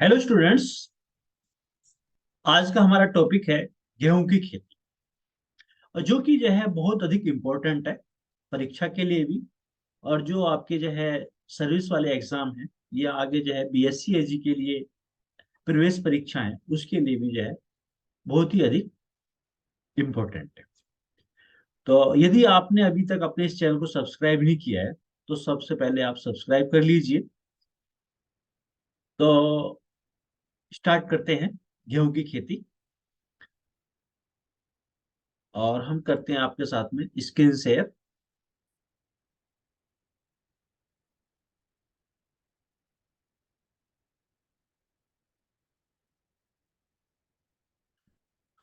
Hello students. आज का हमारा टॉपिक है गेहूं की खेती, और जो कि जो है बहुत अधिक इम्पोर्टेंट है परीक्षा के लिए भी। और जो आपके जो है सर्विस वाले एग्जाम हैं, या आगे जो है बीएससी एजी के लिए प्रवेश परीक्षा है, उसके लिए भी जो है बहुत ही अधिक इम्पोर्टेंट है। तो यदि आपने अभी तक अपने इस चैनल को सब्सक्राइब नहीं किया है, तो सबसे पहले आप सब्सक्राइब कर लीजिए। तो स्टार्ट करते हैं गेहूं की खेती, और हम करते हैं आपके साथ में स्क्रीन शेयर।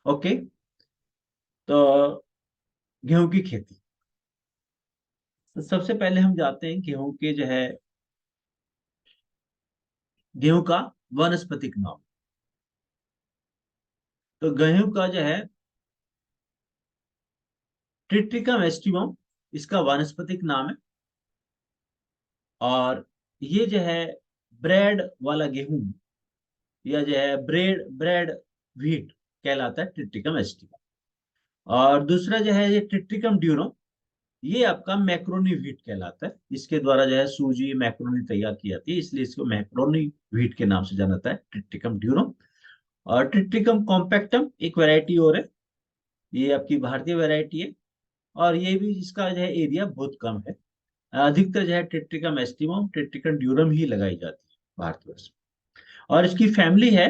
ओके। तो गेहूं की खेती, तो सबसे पहले हम जाते हैं गेहूं के जो है गेहूं का वानस्पतिक नाम। तो गेहूं का जो है ट्रिटिकम एस्टिवम इसका वानस्पतिक नाम है। और ये जो है ब्रेड वाला गेहूं, या जो है ब्रेड ब्रेड व्हीट कहलाता है, ट्रिटिकम एस्टिवम। और दूसरा जो है ये ट्रिटिकम ड्यूरम, ये आपका मैक्रोनी व्हीट कहलाता है। इसके द्वारा जो है सूजी मैक्रोनी तैयार की जाती है, इसलिए इसको मैक्रोनी व्हीट के नाम से जाना जाता है, ट्रिटिकम ड्यूरम। और ट्रिटिकम कॉम्पैक्टम एक वैरायटी और है, ये आपकी भारतीय वैरायटी है। और ये भी, इसका जो है एरिया बहुत कम है। अधिकतर जो है ट्रिटिकम एस्टिमम ट्रिटिकम ड्यूरम ही लगाई जाती है भारतवर्ष में। और इसकी फैमिली है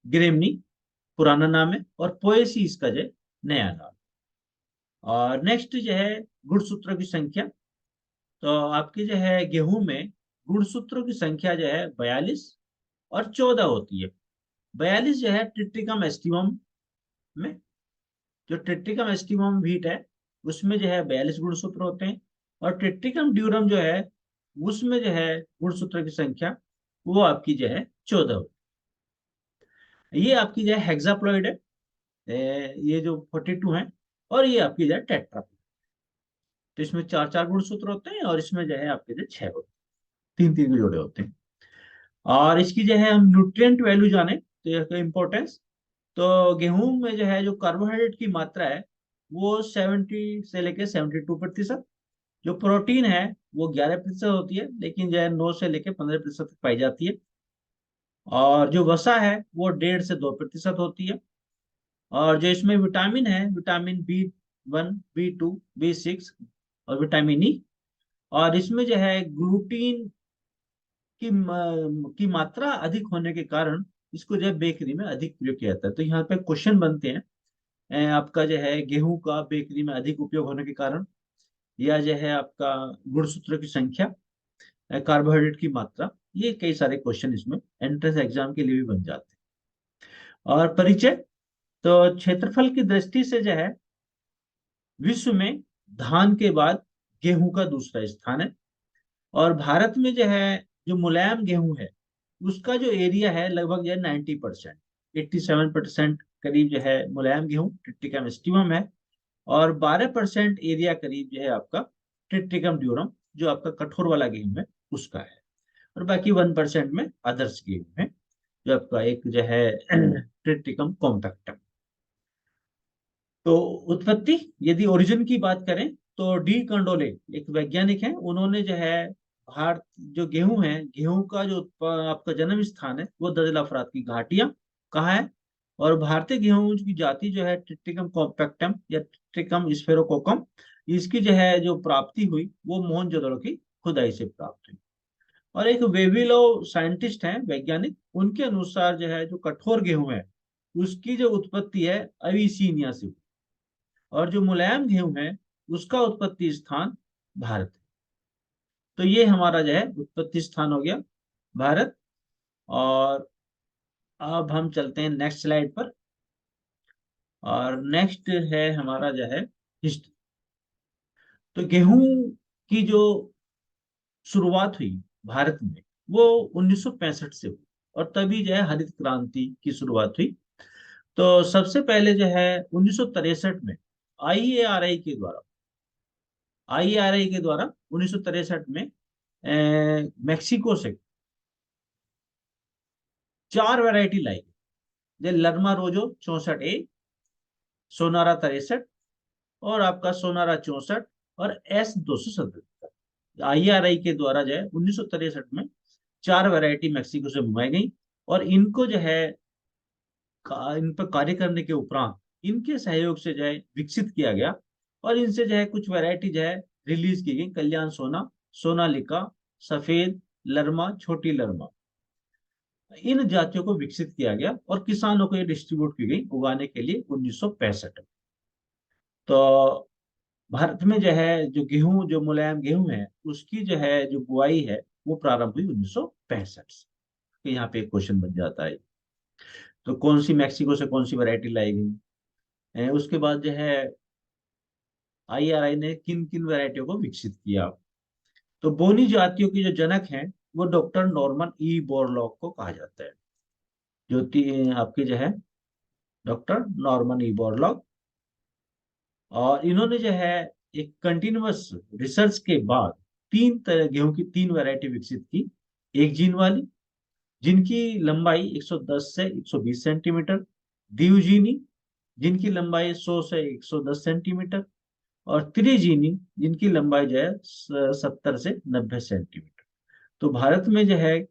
ग्रेमनी, पुराना नाम है, और पोएसी इसका जो है नया नाम। और नेक्स्ट जो है गुणसूत्रों की संख्या। तो आपके जो है गेहूं में गुणसूत्रों की संख्या जो है 42 और 14 होती है। 42 जो है ट्रिटिकम एस्टिमम में, जो ट्रिटिकम एस्टिमम व्हीट है उसमें जो है 42 गुणसूत्र होते हैं। और ट्रिटिकम ड्यूरम जो है उसमें जो है गुणसूत्र की संख्या वो आपकी जो है 14 होती है। ये आपकी जो है हेक्साप्लॉइड है। ये जो 42 है, और ये आपकी जो है टेट्राप्लॉइड। तो इसमें चार चार गुणसूत्र होते हैं, और इसमें जो है आपके जो छह होते हैं, तीन तीन के जोड़े होते हैं। और इसकी जो है हम न्यूट्रिएंट वैल्यू जाने, तो इसका इम्पोर्टेंस। तो गेहूं में जो है जो कार्बोहाइड्रेट की मात्रा है वो 70 से लेके 72%। जो प्रोटीन है वो 11% होती है, लेकिन जो है 9 से लेके 15% तक पाई जाती है। और जो वसा है वो 1.5 से 2% होती है। और जो इसमें विटामिन है, विटामिन B1, B2, B6 और विटामिन ई। और इसमें जो है ग्लूटीन की मात्रा अधिक होने के कारण इसको जो है बेकरी में अधिक प्रयोग किया जाता है। तो यहाँ पे क्वेश्चन बनते हैं, आपका जो है गेहूं का बेकरी में अधिक उपयोग होने के कारण, या जो है आपका गुणसूत्रों की संख्या, कार्बोहाइड्रेट की मात्रा। ये कई सारे क्वेश्चन इसमें एंट्रेंस एग्जाम के लिए भी बन जाते हैं। और परिचय, तो क्षेत्रफल की दृष्टि से जो है विश्व में धान के बाद गेहूं का दूसरा स्थान है। और भारत में जो है जो मुलायम गेहूं है उसका जो एरिया है लगभग जो है 90%, 87% करीब जो है मुलायम गेहूं ट्रिटिकम एस्टिवम है। और 12% एरिया करीब जो है आपका ट्रिटिकम ड्यूरम, जो आपका कठोर वाला गेहूं है, उसका है। और बाकी 1% में अदर्स गेहूं है, जो आपका एक जो है ट्रिटिकम कॉम्पैक्टम। तो उत्पत्ति, यदि ओरिजिन की बात करें, तो डी कंडोले एक वैज्ञानिक हैं, उन्होंने जो है भारत जो गेहूं है, गेहूं का जो आपका जन्म स्थान है वो दजला फरात की घाटियां कहाँ है। और भारतीय गेहूं की जाति जो है ट्रिटिकम कॉम्पैक्टम या ट्रिटिकम स्फेरोकोकम, इसकी जो है जो प्राप्ति हुई वो मोहनजोदड़ो की खुदाई से प्राप्त हुई। और एक वेविलो साइंटिस्ट हैं, वैज्ञानिक, उनके अनुसार जो है जो कठोर गेहूं है उसकी जो उत्पत्ति है अविसीनिया से हुई। और जो मुलायम गेहूं है उसका उत्पत्ति स्थान भारत है। तो ये हमारा जो है उत्पत्ति स्थान हो गया भारत। और अब हम चलते हैं नेक्स्ट स्लाइड पर। और नेक्स्ट है हमारा जो है हिस्ट्री। तो गेहूं की जो शुरुआत हुई भारत में वो 1965 से हुई, और तभी जो है हरित क्रांति की शुरुआत हुई। तो सबसे पहले जो है 1963 में आईएआरआई के द्वारा आईआरआई के द्वारा 1963 में मेक्सिको से 4 वैरायटी लाई गई, जैसे लरमा रोजो 64A, सोनारा 63 और आपका सोनारा 64 और S 277। IRI के द्वारा जो है 1963 में 4 वैरायटी मैक्सिको से मंगाई गई, और इनको जो है इन पर कार्य करने के उपरांत इनके सहयोग से जो है विकसित किया गया, और इनसे जो है कुछ वैरायटी जो है रिलीज की गई, कल्याण सोना, सोनालिका, सफेद, लरमा, छोटी लरमा। इन जातियों को विकसित किया गया और किसानों को ये डिस्ट्रीब्यूट की गई उगाने के लिए 1965 में। तो भारत में जो है जो गेहूं, जो मुलायम गेहूं है, उसकी जो है जो बुआई है वो प्रारंभ हुई 1965 से। तो यहाँ पे एक क्वेश्चन बन जाता है। तो कौन सी मैक्सिको से कौन सी वैरायटी लाई गई, उसके बाद जो है IRI ने किन किन वैरायटियों को विकसित किया। तो बोनी जातियों के जो जनक हैं वो डॉक्टर नॉर्मन ई बोरलॉग को कहा जाता है, जो आपके जो है डॉक्टर नॉर्मन ई बोरलॉग। और इन्होंने जो है एक कंटिन्यूअस रिसर्च के बाद तीन तरह गेहूं की तीन वैरायटी विकसित की। एक जीन वाली, जिनकी लंबाई 110 से 120 सेंटीमीटर, द्विजीनी, जिनकी लंबाई 100 से 110 सेंटीमीटर, और त्रिजीनी, जिनकी लंबाई जो है 70 से 90 सेंटीमीटर। तो भारत में जो है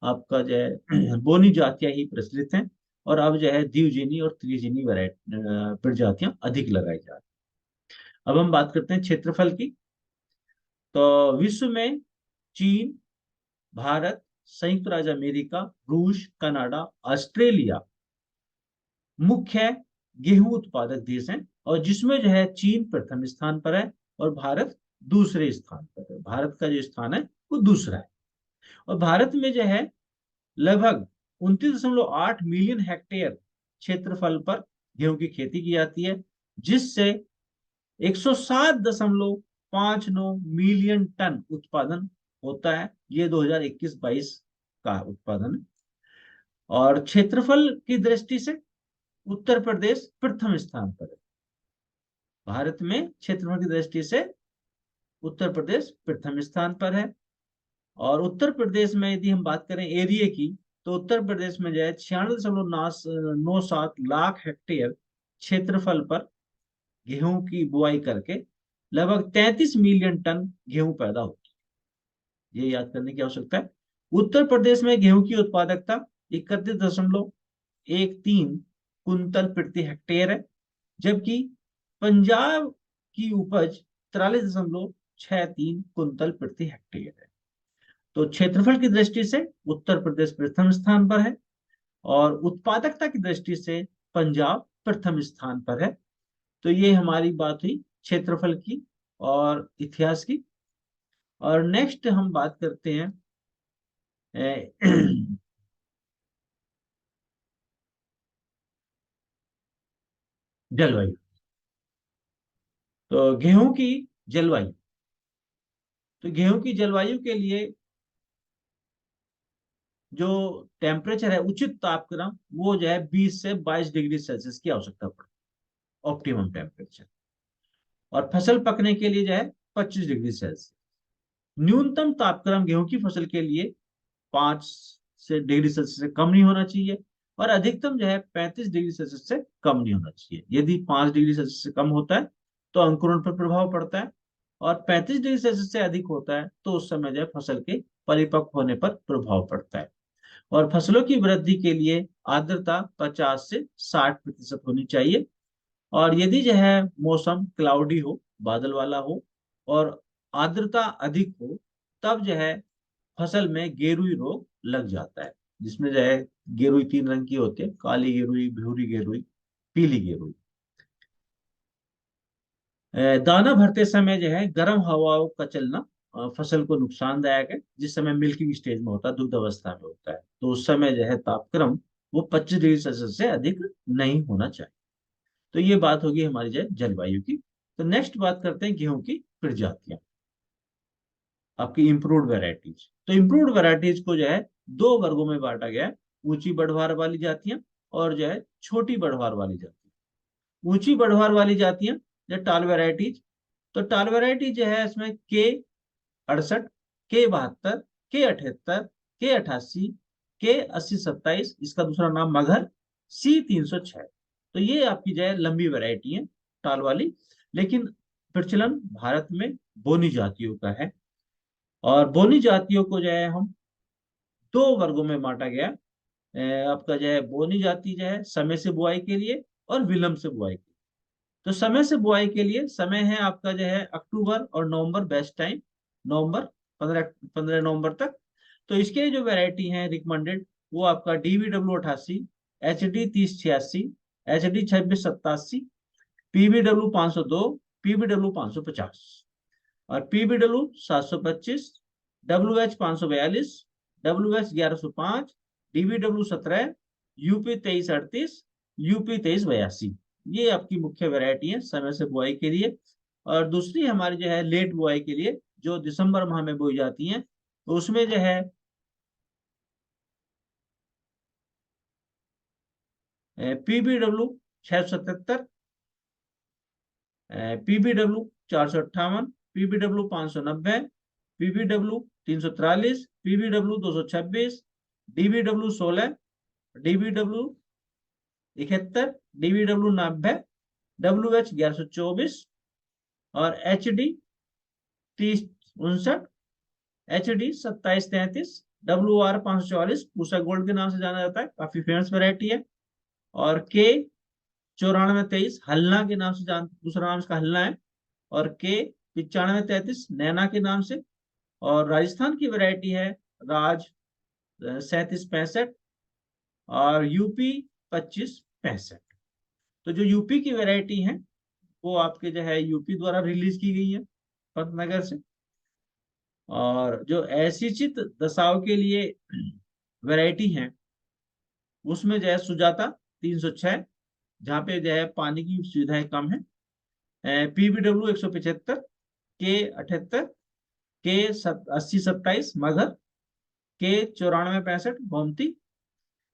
आपका जो है बोनी जातियां ही प्रचलित हैं, और अब जो है द्विजीनी और त्रिजीनी वैरायटी प्रजातियां अधिक लगाई जा रही हैं। अब हम बात करते हैं क्षेत्रफल की। तो विश्व में चीन, भारत, संयुक्त राज्य अमेरिका, रूस, कनाडा, ऑस्ट्रेलिया मुख्य गेहूं उत्पादक देश हैं, और जिसमें जो है चीन प्रथम स्थान पर है और भारत दूसरे स्थान पर है। भारत का जो स्थान है वो दूसरा है। और भारत में जो है लगभग 29.8 मिलियन हेक्टेयर क्षेत्रफल पर गेहूं की खेती की जाती है, जिससे 107.59 मिलियन टन उत्पादन होता है। ये 2021-22 का उत्पादन है। और क्षेत्रफल की दृष्टि से उत्तर प्रदेश प्रथम स्थान पर है। भारत में क्षेत्रफल की दृष्टि से उत्तर प्रदेश प्रथम स्थान पर है। और उत्तर प्रदेश में यदि हम बात करें एरिया की, तो उत्तर प्रदेश में जो है 96.97 लाख हेक्टेयर क्षेत्रफल पर गेहूं की बुआई करके लगभग 33 मिलियन टन गेहूं पैदा होती है। ये याद करने की आवश्यकता है। उत्तर प्रदेश में गेहूं की उत्पादकता 31.13 कुंतल प्रति हेक्टेयर है, जबकि पंजाब की उपज 43.63 कुंतल प्रति हेक्टेयर है। तो क्षेत्रफल की दृष्टि से उत्तर प्रदेश प्रथम स्थान पर है, और उत्पादकता की दृष्टि से पंजाब प्रथम स्थान पर है। तो ये हमारी बात हुई क्षेत्रफल की और इतिहास की। और नेक्स्ट हम बात करते हैं जलवायु। तो गेहूं की जलवायु, तो गेहूं की जलवायु के लिए जो टेम्परेचर है, उचित तापक्रम, वो जो है 20 से 22 डिग्री सेल्सियस की आवश्यकता पड़ती है, ऑप्टिमम टेम्परेचर। और फसल पकने के लिए जो है 25 डिग्री सेल्सियस। न्यूनतम तापक्रम गेहूं की फसल के लिए 5 से डिग्री सेल्सियस से कम नहीं होना चाहिए, और अधिकतम जो है 35 डिग्री सेल्सियस से कम नहीं होना चाहिए। यदि 5 डिग्री सेल्सियस से कम होता है तो अंकुरण पर प्रभाव पड़ता है, और 35 डिग्री सेल्सियस से अधिक होता है तो उस समय जो है फसल के परिपक्व होने पर प्रभाव पड़ता है। और फसलों की वृद्धि के लिए आर्द्रता 50 से 60% होनी चाहिए। और यदि जो है मौसम क्लाउडी हो, बादल वाला हो, और आर्द्रता अधिक हो, तब जो है फसल में गेरुई रोग लग जाता है, जिसमें जो है गेरुई 3 रंग की होती है, काली गेरुई, भूरी गेरुई, पीली गेरुई। दाना भरते समय जो है गर्म हवाओं का चलना फसल को नुकसानदायक है। जिस समय मिल्किंग स्टेज में होता है, दुग्ध अवस्था में होता है, तो उस समय जो है तापक्रम वो 25 डिग्री सेल्सियस से अधिक नहीं होना चाहिए। तो ये बात होगी हमारी जो है जलवायु की। तो नेक्स्ट बात करते हैं गेहूं की प्रजातियां, आपकी इम्प्रूव्ड वैरायटीज। तो इम्प्रूव्ड वैरायटीज को जो है दो वर्गों में बांटा गया है, ऊंची बढ़वार वाली जातियां और जो है छोटी बढ़वार वाली जातियां। ऊंची बढ़वार वाली जातियां जो टाल वैरायटीज। तो टाल वैरायटी जो है इसमें के 68, के 72, के 78, के 88, K8027, इसका दूसरा नाम मगहर C306। तो ये आपकी जो है लंबी वैरायटी है टाल वाली। लेकिन प्रचलन भारत में बोनी जातियों का है। और बोनी जातियों को जो है हम दो वर्गों में बांटा गया। आपका जो है बोनी जाति जो है समय से बुआई के लिए और विलंब से बुआई के लिए। तो समय से बुआई के लिए समय है आपका जो है अक्टूबर और नवंबर बेस्ट टाइम, नवंबर 15 नवंबर तक। तो इसके जो वैरायटी है रिकमेंडेड, वो आपका DVW 88, HD 3086, HD 2687, PBW 502, PBW 550 और PBW 725, WH 542, WH 1105, DBW 17, UP 2338, UP 2382। ये आपकी मुख्य वैरायटी है समय से बुआई के लिए। और दूसरी हमारी जो है लेट बुआई के लिए, जो दिसंबर माह में बोई जाती हैं, तो उसमें जो है PBW 677, PBW 458, PBW 590, PBW 343, PBW 226, DBW 16, DBW 71, DBW 90, WH 1124 और HD 3059, HD 2733, WR 544 Pusa gold के नाम से जाना जाता है, काफी फेमस वैरायटी है। और K 9423 हलना के नाम से दूसरा नाम इसका हलना है। और K 9533 नैना के नाम से। और राजस्थान की वैरायटी है राज 3765 और UP 2565। तो जो यूपी की वैरायटी है वो आपके जो है यूपी द्वारा रिलीज की गई है पंतनगर से। और जो ऐसिचित दशाओं के लिए वैरायटी है, उसमें जो है सुजाता 306, जहाँ पे जो है पानी की सुविधाएं कम है। PBW 175, K 78, K 8027 Maghar, K 9465 Gomti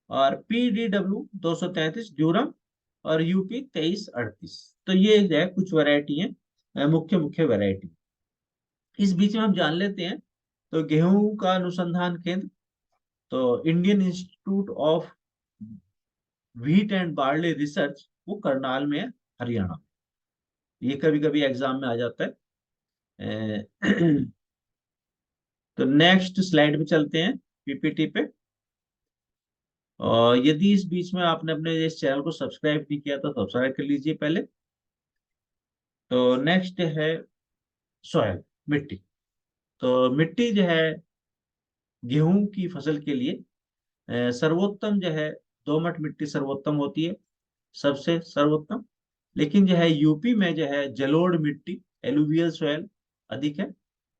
और PDW 233 ड्यूरम और UP 2338। तो ये जो है कुछ वैरायटी है, मुख्य मुख्य वैरायटी। इस बीच में हम जान लेते हैं तो गेहूं का अनुसंधान केंद्र, तो Indian institute of wheat and barley research, वो करनाल में है, हरियाणा। ये कभी कभी एग्जाम में आ जाता है। तो नेक्स्ट स्लाइड पे चलते हैं, PPT पे। और यदि इस बीच में आपने अपने इस चैनल को सब्सक्राइब नहीं किया तो सब्सक्राइब कर लीजिए पहले। तो नेक्स्ट है सॉयल, मिट्टी। तो मिट्टी जो है गेहूं की फसल के लिए सर्वोत्तम जो है दोमट मिट्टी सर्वोत्तम होती है, सबसे सर्वोत्तम। लेकिन जो है यूपी में जो है जलोढ़ मिट्टी, एलुवियल सॉयल अधिक है।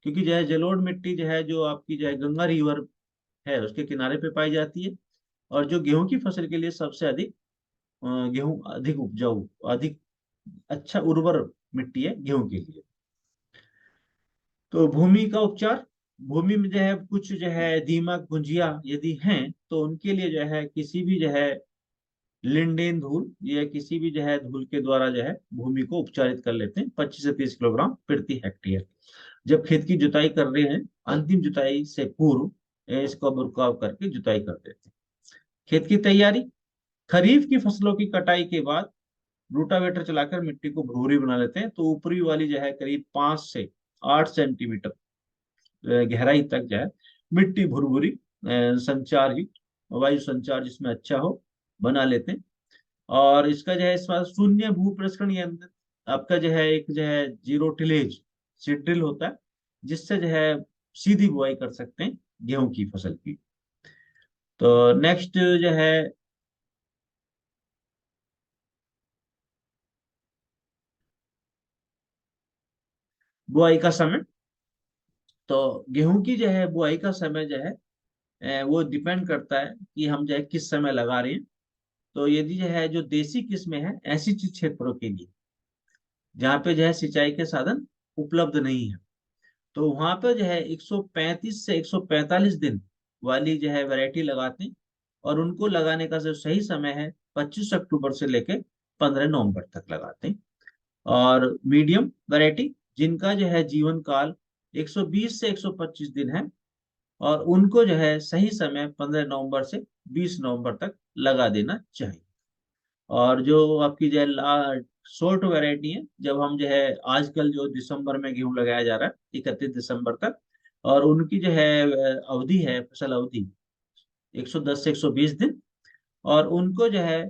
क्योंकि जो है जलोढ़ मिट्टी जो है जो आपकी जो है गंगा रिवर है उसके किनारे पे पाई जाती है। और जो गेहूं की फसल के लिए सबसे अधिक गेहूं अधिक उपजाऊ, अधिक अच्छा उर्वर मिट्टी है गेहूं के लिए। तो भूमि का उपचार, भूमि में जो है कुछ जो है दीमक गुंजिया यदि हैं तो उनके लिए जो है किसी भी जो है लिंडेन धूल या किसी भी जो है धूल के द्वारा जो है भूमि को उपचारित कर लेते हैं 25 से 30 किलोग्राम प्रति हेक्टेयर। जब खेत की जुताई कर रहे हैं, अंतिम जुताई से पूर्व इसका बुरकाव करके जुताई कर देते हैं। खेत की तैयारी, खरीफ की फसलों की कटाई के बाद रूटावेटर चलाकर मिट्टी को भुरभुरी बना लेते हैं। तो ऊपरी वाली जो है करीब 5 से 8 सेंटीमीटर गहराई तक जो है मिट्टी भुरभुरी संचार युक्त, वायु संचार जिसमें अच्छा हो, बना लेते हैं। और इसका जो है इस बार शून्य भू प्रस्करण यंत्र, आपका जो है एक जो है जीरो टिलेज सीड ड्रिल होता है, जिससे जो है सीधी बुआई कर सकते हैं गेहूं की फसल की। तो नेक्स्ट जो है बुआई का समय। तो गेहूं की जो है बुआई का समय जो है वो डिपेंड करता है कि हम जो है किस समय लगा रहे हैं। तो यदि जो है जो देसी किस्में हैं ऐसी चीज क्षेत्रों के लिए जहाँ पे जो है सिंचाई के साधन उपलब्ध नहीं है, तो वहां पे जो है 135 से 145 दिन वाली जो है वैरायटी लगाते हैं। और उनको लगाने का जो सही समय है 25 अक्टूबर से लेके 15 नवंबर तक लगाते हैं। और मीडियम वैरायटी जिनका जो है जीवन काल 120 से 125 दिन है, और उनको जो है सही समय 15 नवंबर से 20 नवंबर तक लगा देना चाहिए। और जो आपकी जो है शॉर्ट वैरायटी है, जब हम जो है आजकल जो दिसंबर में गेहूं लगाया जा रहा है 31 दिसंबर तक, और उनकी जो है अवधि है, फसल अवधि 110 से 120 दिन, और उनको जो है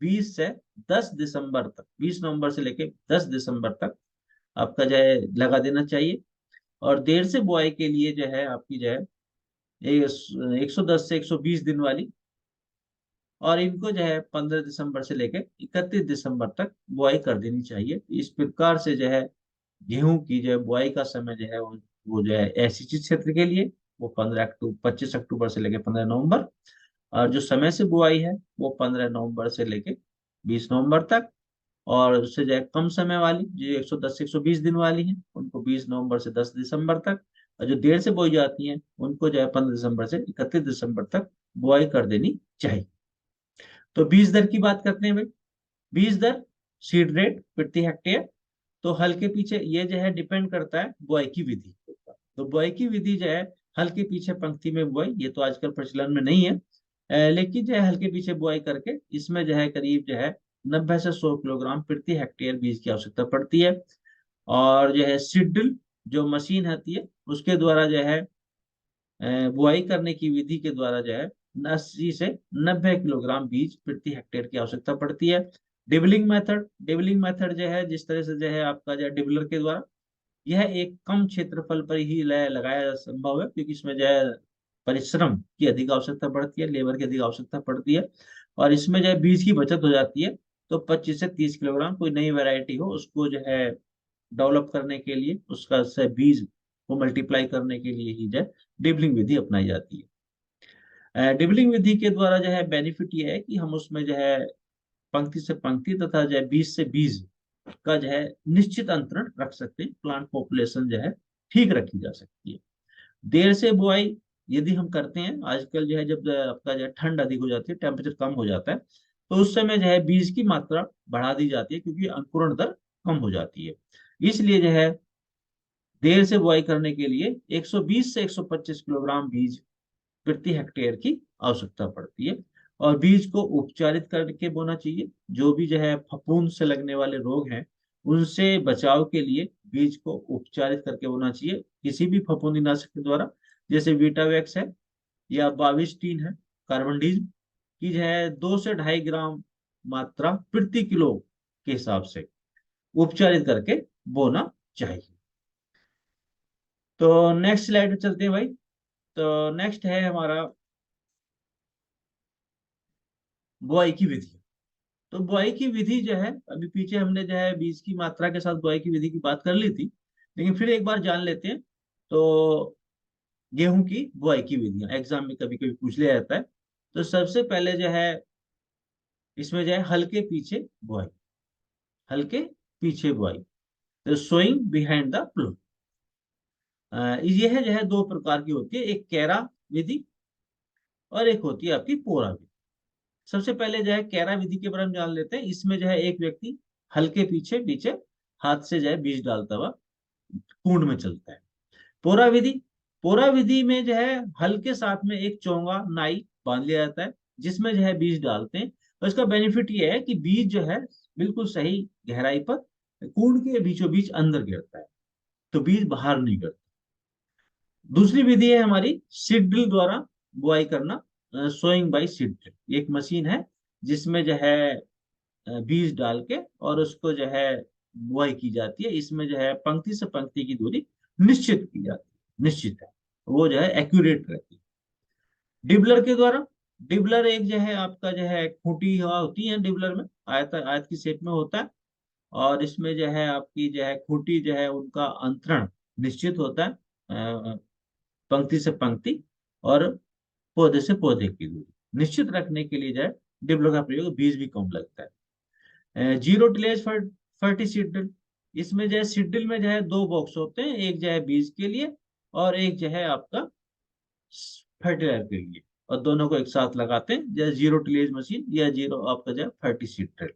20 से 10 दिसंबर तक, 20 नवंबर से लेके 10 दिसंबर तक आपका जो है लगा देना चाहिए। और देर से बुआई के लिए जो है आपकी जो है 110 से 120 दिन वाली, और इनको जो है 15 दिसंबर से लेकर 31 दिसंबर तक बुआई कर देनी चाहिए। इस प्रकार से जो है गेहूं की जो है बुआई का समय जो है वो जो है एसिंचित क्षेत्र के लिए वो 25 अक्टूबर से लेकर 15 नवंबर, और जो समय से बुआई है वो 15 नवंबर से लेकर 20 नवंबर तक। और उससे जो है कम समय वाली जो 110 से 120 दिन वाली है उनको 20 नवंबर से 10 दिसंबर तक, और जो देर से बोई जाती हैं उनको जो है 15 दिसंबर से 31 दिसंबर तक बुआई कर देनी चाहिए। तो बीज दर की बात करते हैं भाई। बीज दर, सीड रेट प्रति हेक्टेयर। तो हल के पीछे ये जो है डिपेंड करता है बुआई की विधि। तो बुआई की विधि जो है हल के पीछे पंक्ति में बुआई, ये तो आजकल प्रचलन में नहीं है, लेकिन जो है हल के पीछे बुआई करके इसमें जो है करीब जो है 90 से 100 किलोग्राम प्रति हेक्टेयर बीज की आवश्यकता पड़ती है। और जो है सीड्रिल जो मशीन आती है उसके द्वारा जो है बुआई करने की विधि के द्वारा जो है 80 से 90 किलोग्राम बीज प्रति हेक्टेयर की आवश्यकता पड़ती है। डिबलिंग मेथड जो है जिस तरह से जो है आपका जो है डिबलर के द्वारा, यह एक कम क्षेत्रफल पर ही लगाया संभव है, क्योंकि इसमें जो है परिश्रम की अधिक आवश्यकता पड़ती है, लेबर की अधिक आवश्यकता पड़ती है, और इसमें जो है बीज की बचत हो जाती है। तो 25 से 30 किलोग्राम कोई नई वैरायटी हो उसको जो है डेवलप करने के लिए, उसका से बीज को मल्टीप्लाई करने के लिए ही जो है डिबलिंग विधि अपनाई जाती है। डिबलिंग विधि के द्वारा जो है बेनिफिट ये है कि हम उसमें जो है पंक्ति से पंक्ति तथा जो है बीज से बीज का जो है निश्चित अंतरण रख सकते हैं, प्लांट पॉपुलेशन जो है ठीक रखी जा सकती है। देर से बुआई यदि हम करते हैं, आजकल जो है जब आपका जो है ठंड अधिक हो जाती है, टेम्परेचर कम हो जाता है, तो उस समय जो है बीज की मात्रा बढ़ा दी जाती है, क्योंकि अंकुरण दर कम हो जाती है। इसलिए जो है देर से बुआई करने के लिए 120 से 125 किलोग्राम बीज प्रति हेक्टेयर की आवश्यकता पड़ती है। और बीज को उपचारित करके बोना चाहिए। जो भी जो है फफूंद से लगने वाले रोग हैं उनसे बचाव के लिए बीज को उपचारित करके बोना चाहिए किसी भी फफूंदीनाशक के द्वारा, जैसे वीटावैक्स है या बाविस्टीन है, कार्बनडीज की जो है 2 से 2.5 ग्राम मात्रा प्रति किलो के हिसाब से उपचारित करके बोना चाहिए। तो नेक्स्ट स्लाइड पे चलते हैं भाई। तो नेक्स्ट है हमारा बुआई की विधि। तो बुआई की विधि जो है अभी पीछे हमने जो है बीज की मात्रा के साथ बुआई की विधि की बात कर ली थी, लेकिन फिर एक बार जान लेते हैं। तो गेहूं की बुआई की विधियां एग्जाम में कभी कभी पूछ लिया जाता है। तो सबसे पहले जो है इसमें जो है हल्के पीछे बुआई, हल्के पीछे बुआई, तो सोइंग बिहाइंड द प्लो। यह जो है दो प्रकार की होती है, एक कैरा विधि और एक होती है आपकी पोरा विधि। सबसे पहले जो है कैरा विधि के बारे में जान लेते हैं। इसमें जो है एक व्यक्ति हल्के पीछे पीछे हाथ से जो है बीज डालता हुआ कुंड में चलता है। पोरा विधि, पोरा विधि में जो है हल के साथ में एक चोंगा नाई बांध लिया जाता है, जिसमें जो है बीज डालते हैं। और इसका बेनिफिट ये है कि बीज जो है बिल्कुल सही गहराई पर कुंड के बीचों बीच अंदर गिरता है, तो बीज बाहर नहीं गिरता। दूसरी विधि है हमारी सीड ड्रिल द्वारा बुआई करना, सोइंग बाई सीड ड्रिल। एक मशीन है जिसमें जो है बीज डाल के और उसको जो है बुआई की जाती है। इसमें जो है पंक्ति से पंक्ति की दूरी निश्चित की जाती है, निश्चित है, वो जो है एक्यूरेट रहती है। डिबलर के द्वारा, डिबलर एक जो है आपका जो है खूंटी हवा होती है डिबलर में, आयत आयत की शेप में होता है, और इसमें जो है आपकी जो है खूंटी जो है उनका अंतरण निश्चित होता है, पंक्ति से पंक्ति और पौधे से पौधे की दूरी निश्चित रखने के लिए जो है डिबलर का प्रयोग, बीज भी कम लगता है। जीरो टिलेज फर्टिसिडल, इसमें जो है सिडल में जो है दो बॉक्स होते हैं, एक जो है बीज के लिए और एक जो है आपका फर्टिलाइजर के लिए, और दोनों को एक साथ लगाते हैं, जैसे जीरो टिलेज मशीन या जीरो आपका जो है फर्टिसिडल।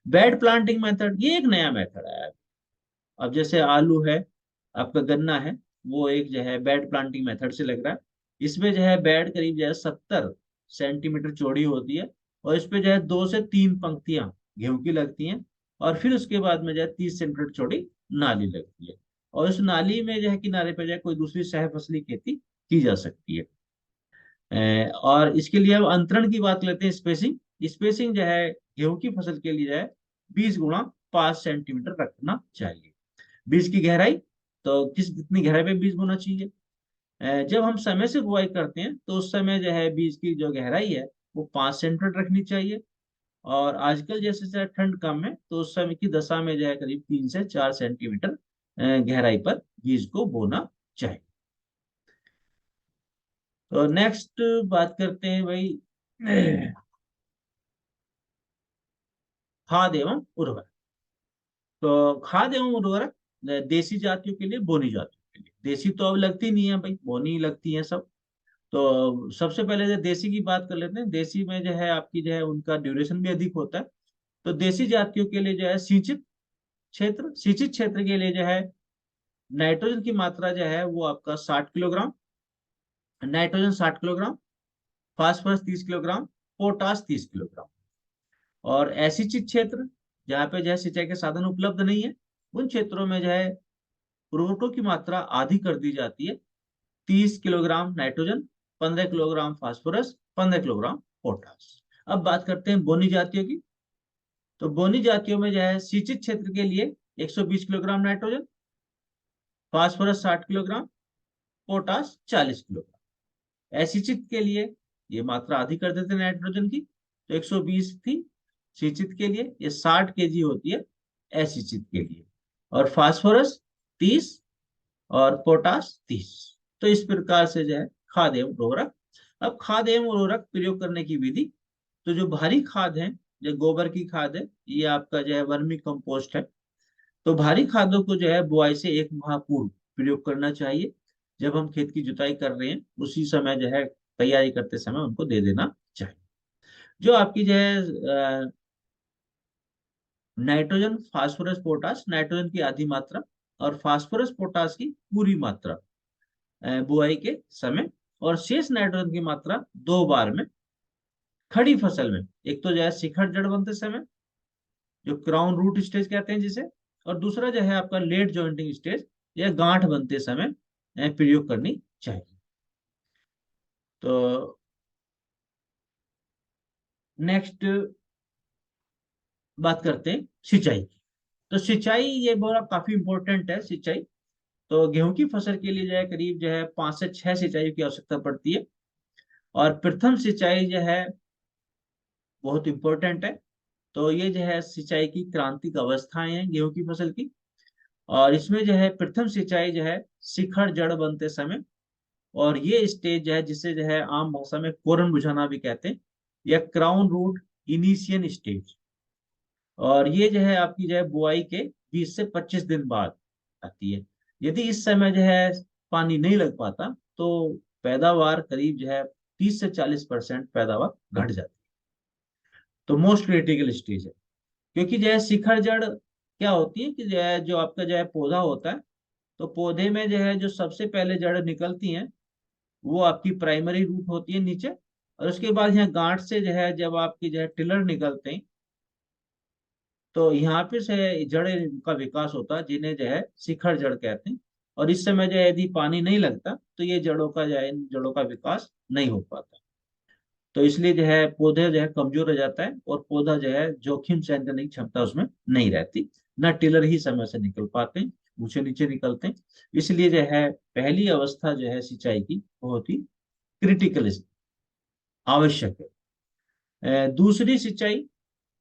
बेड प्लांटिंग मेथड, ये एक नया मेथड है। अब जैसे आलू है, आपका गन्ना है, वो एक जो है बेड प्लांटिंग मेथड से लग रहा है। इसमें जो है बेड करीब जो है 70 सेंटीमीटर चौड़ी होती है, और इस पे जो है 2 से 3 पंक्तियां गेहूं की लगती हैं, और फिर उसके बाद में जो है 30 सेंटीमीटर चौड़ी नाली लगती है, और उस नाली में जो है किनारे पे जो है कोई दूसरी सह फसली खेती की जा सकती है। और इसके लिए अब अंतरण की बात लेते हैं, स्पेसिंग। स्पेसिंग जो है गेहूं की फसल के लिए जो है 20 गुणा 5 सेंटीमीटर रखना चाहिए। बीज की गहराई, तो कितनी गहराई पे बीज बोना चाहिए? जब हम समय से बुआई करते हैं तो उस समय जो है बीज की जो गहराई है वो 5 सेंटीमीटर रखनी चाहिए, और आजकल जैसे जैसे ठंड कम है तो उस समय की दशा में जो है करीब 3 से 4 सेंटीमीटर गहराई पर बीज को बोना चाहिए। तो नेक्स्ट बात करते हैं भाई खाद एवं उर्वरक। तो खाद एवं उर्वरक देसी जातियों के लिए, बोनी जातियों के लिए। देसी तो अब लगती नहीं है भाई, बोनी लगती है सब। तो सबसे पहले जो देसी की बात कर लेते हैं। देसी में जो है आपकी जो है उनका ड्यूरेशन भी अधिक होता है। तो देसी जातियों के लिए जो है सिंचित क्षेत्र के लिए जो है नाइट्रोजन की मात्रा जो है वो आपका 60 kilogram, nitrogen 60 kilogram, phosphorus 30 kilogram, potash 30 kilogram. और असिंचित क्षेत्र, जहाँ पे जो है सिंचाई के साधन उपलब्ध नहीं है, उन क्षेत्रों में जो है उर्वरकों की मात्रा आधी कर दी जाती है। 30 kilogram nitrogen, 15 kilogram phosphorus, 15 kilogram potash. अब बात करते हैं बोनी जातियों की। तो बोनी जातियों में जो है सिंचित क्षेत्र के लिए 120 kilogram nitrogen, phosphorus 60 kilogram, potash 40 kilogram. असिंचित के लिए ये मात्रा आधी कर देते हैं नाइट्रोजन की, तो 120 थी सिंचित के लिए, ये 60 केजी होती है असिंचित के लिए। और फास्फोरस 30 और पोटास 30। तो इस प्रकार से जो है खाद एवं उर्वरक। अब खाद एवं उर्वरक प्रयोग करने की विधि। तो जो भारी खाद है, जो गोबर की खाद है, ये आपका जो है वर्मी कंपोस्ट है। तो भारी खादों को जो है बुआई से 1 माह पूर्व प्रयोग करना चाहिए। जब हम खेत की जुताई कर रहे हैं उसी समय जो है तैयारी करते समय उनको दे देना चाहिए। जो आपकी जो है नाइट्रोजन फास्फोरस पोटास, नाइट्रोजन की आधी मात्रा और फास्फोरस पोटास की पूरी मात्रा बुआई के समय, और शेष नाइट्रोजन की मात्रा 2 बार में खड़ी फसल में। एक तो जो है शिखर जड़ बनते समय, जो क्राउन रूट स्टेज कहते हैं जिसे, और दूसरा जो है आपका लेट जॉइंटिंग स्टेज या गांठ बनते समय प्रयोग करनी चाहिए। तो नेक्स्ट बात करते हैं सिंचाई की। तो सिंचाई ये बड़ा काफी इंपॉर्टेंट है सिंचाई। तो गेहूं की फसल के लिए जो है करीब जो है 5 से 6 सिंचाई की आवश्यकता पड़ती है। और प्रथम सिंचाई जो है बहुत इंपॉर्टेंट है। तो ये जो है सिंचाई की क्रांतिक अवस्थाएं हैं गेहूं की फसल की। और इसमें जो है प्रथम सिंचाई जो है शिखर जड़ बनते समय, और ये स्टेज जो है जिसे जो है आम भाषा में कोरन बुझाना भी कहते हैं, या क्राउन रूट इनिशियन स्टेज। और ये जो है आपकी जो है बुआई के 20 से 25 दिन बाद आती है। यदि इस समय जो है पानी नहीं लग पाता तो पैदावार करीब जो है 30 से 40% पैदावार घट जाती है। तो मोस्ट क्रिटिकल स्टेज है। क्योंकि जो है शिखर जड़ क्या होती है कि जो है जो आपका जो है पौधा होता है, तो पौधे में जो है जो सबसे पहले जड़ निकलती हैं वो आपकी प्राइमरी रूट होती है नीचे। और उसके बाद यहाँ गांठ से जो है जब आपकी जो है टिलर निकलते हैं, तो यहाँ पे से जड़ का विकास होता है जिन्हें जो है शिखर जड़ कहते हैं। और इस समय जो है यदि पानी नहीं लगता तो ये जड़ों का जो है इन जड़ों का विकास नहीं हो पाता। तो इसलिए जो है पौधे जो है कमजोर हो जाता है, और पौधा जो है जोखिम सहन करने की क्षमता उसमें नहीं रहती। न टिलर ही समय से निकल पाते हैं, ऊंचे नीचे निकलते हैं। इसलिए जो है पहली अवस्था जो है सिंचाई की बहुत ही क्रिटिकल आवश्यक है। दूसरी सिंचाई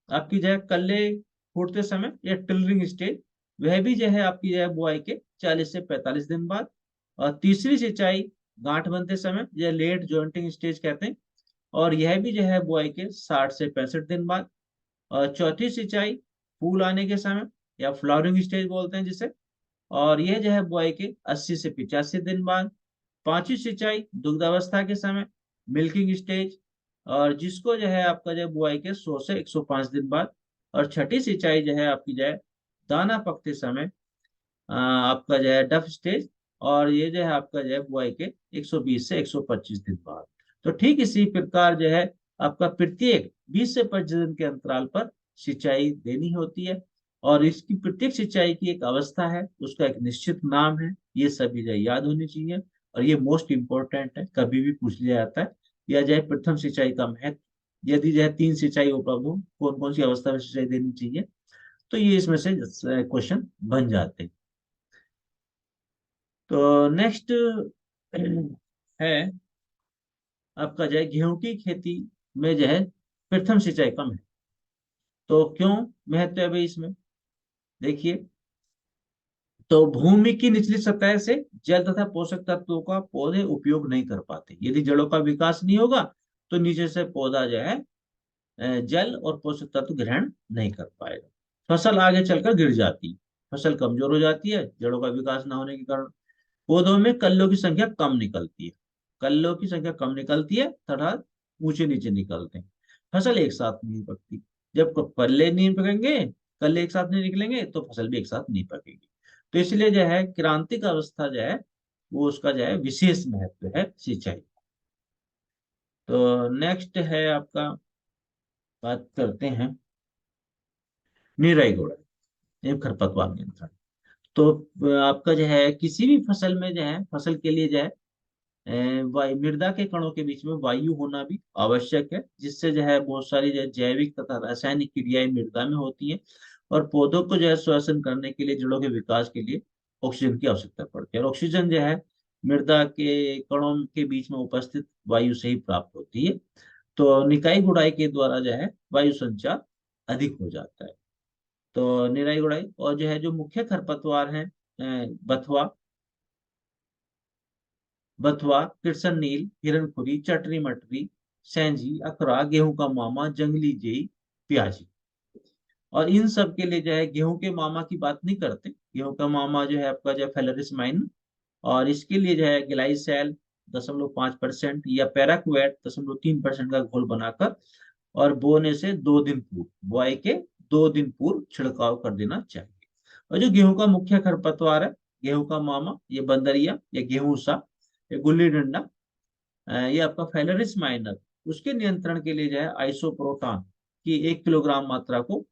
आपकी जो है कल्ले फूटते समय या टिलरिंग स्टेज, वह भी जो है आपकी जो है बुआई के 40 से 45 दिन बाद। और तीसरी सिंचाई गांठ बनते समय या लेट जॉइंटिंग स्टेज कहते हैं, और यह भी जो है बुआई के 60 से 65 दिन बाद। और चौथी सिंचाई फूल आने के समय या फ्लावरिंग स्टेज बोलते हैं जिसे, और यह जो है बुआई के 80 से 85 दिन बाद। पांचवी सिंचाई दुग्धावस्था के समय, मिल्किंग स्टेज, और जिसको जो है आपका जो है बुआई के 100 से 105 दिन बाद। और छठी सिंचाई जो है आपकी जो है दाना पकते समय, आपका जो है डफ स्टेज, और ये जो है आपका जो है बुआई के 120 से 125 दिन बाद। तो ठीक इसी प्रकार जो है आपका प्रत्येक 20 से 25 दिन के अंतराल पर सिंचाई देनी होती है। और इसकी प्रत्येक सिंचाई की एक अवस्था है, उसका एक निश्चित नाम है, ये सभी जो है याद होनी चाहिए। और ये मोस्ट इंपॉर्टेंट है, कभी भी पूछ लिया जाता है। या जो है प्रथम सिंचाई का महत्व, यदि जो है 3 सिंचाई उपलब्ध हो, कौन कौन सी अवस्था में सिंचाई देनी चाहिए, तो ये इसमें से क्वेश्चन बन जाते हैं। तो नेक्स्ट है आपका जो है गेहूं की खेती में जो है प्रथम सिंचाई कम है। तो क्यों महत्व है भाई इसमें, देखिए। तो भूमि की निचली सतह से जल तथा पोषक तत्वों का पौधे उपयोग नहीं कर पाते। यदि जड़ों का विकास नहीं होगा तो नीचे से पौधा जो है जल और पोषक तत्व ग्रहण नहीं कर पाएगा। फसल आगे चलकर गिर जाती है, फसल कमजोर हो जाती है जड़ों का विकास न होने के कारण। पौधों में कल्लों की संख्या कम निकलती है, कल्लों की संख्या कम निकलती है तथा ऊंचे नीचे निकलते हैं। फसल एक साथ नहीं पकती, जब पल्ले नहीं पकेंगे, कल्ले एक साथ नहीं निकलेंगे, तो फसल भी एक साथ नहीं पकेगी। तो इसलिए जो है क्रांतिक अवस्था जो है वो उसका जो है विशेष महत्व है सिंचाई। तो नेक्स्ट है आपका, बात करते हैं निराई गुड़ाई एवं खरपतवार नियंत्रण। तो आपका जो है किसी भी फसल में जो है, फसल के लिए जो है मृदा के कणों के बीच में वायु होना भी आवश्यक है, जिससे जो है बहुत सारी जो है जैविक तथा रासायनिक क्रियाएं मृदा में होती हैं। और पौधों को जो है श्वसन करने के लिए, जड़ों के विकास के लिए ऑक्सीजन की आवश्यकता पड़ती है। और ऑक्सीजन जो है मृदा के कणों के बीच में उपस्थित वायु से ही प्राप्त होती है। तो निकाई गुड़ाई के द्वारा जो है वायु संचार अधिक हो जाता है। तो निराई गुड़ाई, और जो है जो मुख्य खरपतवार हैं, बथुआ, कृष्ण नील, हिरनखुरी, चटरी मटरी, सैंजी, अखरा, गेहूं का मामा, जंगली जेई, प्याजी। और इन सब के लिए जो है गेहूं के मामा की बात नहीं करते। गेहूं का मामा जो है आपका जो है फेलरिस माइन, और इसके लिए जो है ग्लाइसेल 0.5% या पैराक्वेट 0.3% का घोल बनाकर और बोने से 2 दिन पूर्व, बुआई के 2 दिन पूर्व छिड़काव कर देना चाहिए। और जो गेहूं का मुख्य खरपतवार है, गेहूं का मामा, ये बंदरिया या गेहूं, ये गुल्ली डंडा, ये आपका फैलरिस माइनर, उसके नियंत्रण के लिए जो है आइसोप्रोटान की 1 किलोग्राम मात्रा को,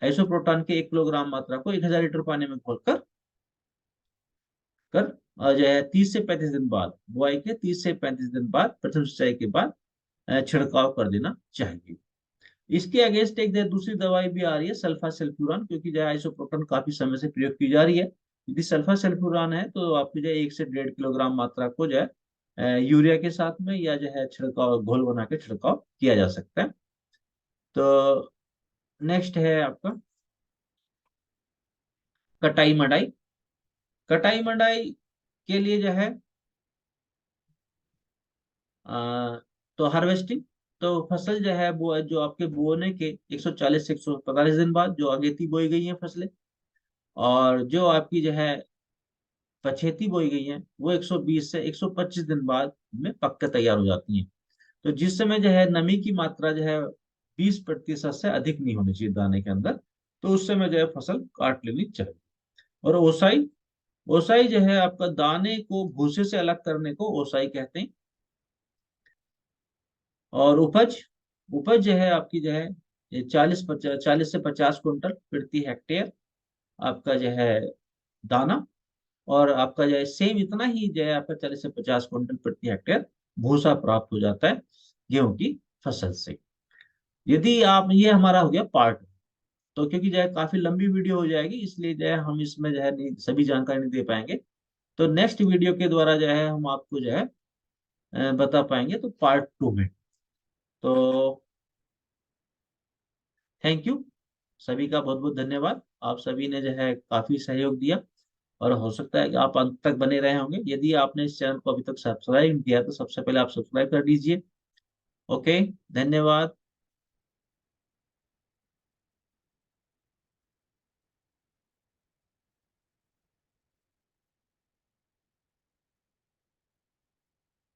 आइसोप्रोटान के 1 किलोग्राम मात्रा को 1000 लीटर पानी में घोलकर कर और जो है 30 से 35 दिन बाद, बुआई के 30 से 35 दिन बाद प्रथम सिंचाई के बाद छिड़काव कर देना चाहिए। इसके अगेंस्ट एक दूसरी दवाई भी आ रही है, सल्फा सल्फ्यूरान, क्योंकि जो है आइसोप्रोटन काफी समय से प्रयोग की जा रही है। यदि सल्फा सल्फ्यूरान है तो आपकी जो है 1 से 1.5 किलोग्राम मात्रा को जो है यूरिया के साथ में या जो है छिड़काव घोल बना के छिड़काव किया जा सकता है। तो नेक्स्ट है आपका कटाई मडाई। कटाई मडाई के लिए जो है अ, तो हार्वेस्टिंग, तो फसल जो है वो जो आपके बोने के 140 से 145 दिन बाद जो अगेती बोई गई है फसलें, और जो आपकी जो है पछेती बोई गई है, वो 120 से 125 दिन बाद में पक के तैयार हो जाती हैं। तो जिस समय जो है नमी की मात्रा जो है 20% से अधिक नहीं होनी चाहिए दाने के अंदर, तो उस समय जो है फसल काट लेनी चाहिए। और ओसाई, ओसाई जो है आपका दाने को भूसे से अलग करने को ओसाई कहते हैं। और उपज, उपज जो है आपकी जो है 40 से 50 प्रति हेक्टेयर आपका जो है दाना, और आपका जो है सेम इतना ही जो है आपका 40 से 50 क्विंटल प्रति हेक्टेयर भूसा प्राप्त हो जाता है गेहूं की फसल से। यदि आप, ये हमारा हो गया पार्ट। तो क्योंकि जो है काफी लंबी वीडियो हो जाएगी, इसलिए जो है हम इसमें जो है नहीं, सभी जानकारी नहीं दे पाएंगे। तो नेक्स्ट वीडियो के द्वारा जो है हम आपको जो है बता पाएंगे, तो पार्ट 2 में। तो थैंक यू, सभी का बहुत बहुत धन्यवाद। आप सभी ने जो है काफी सहयोग दिया, और हो सकता है कि आप अंत तक बने रहे होंगे। यदि आपने इस चैनल को अभी तक सब्सक्राइब नहीं किया तो सबसे पहले आप सब्सक्राइब कर दीजिए। ओके, धन्यवाद।